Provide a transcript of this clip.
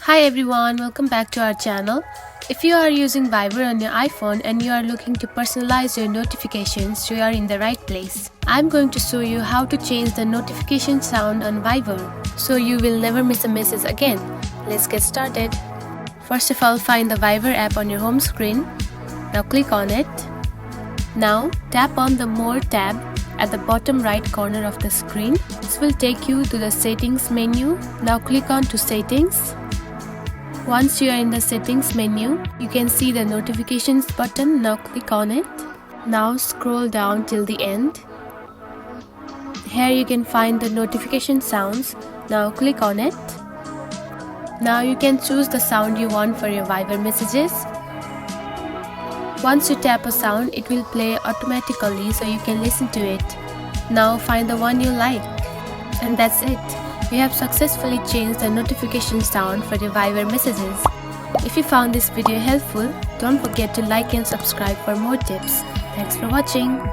Hi everyone, welcome back to our channel. If you are using Viber on your iPhone and you are looking to personalize your notifications, you are in the right place. I'm going to show you how to change the notification sound on Viber, so you will never miss a message again. Let's get started. First of all, find the Viber app on your home screen. Now click on it. Now tap on the More tab at the bottom right corner of the screen. This will take you to the Settings menu. Now click on to Settings. Once you are in the Settings menu, you can see the Notifications button. Now click on it. Now scroll down till the end. Here you can find the notification sounds. Now click on it. Now you can choose the sound you want for your Viber messages. Once you tap a sound, it will play automatically so you can listen to it. Now find the one you like. And that's it. You have successfully changed the notification sound for your Viber messages. If you found this video helpful, don't forget to like and subscribe for more tips. Thanks for watching.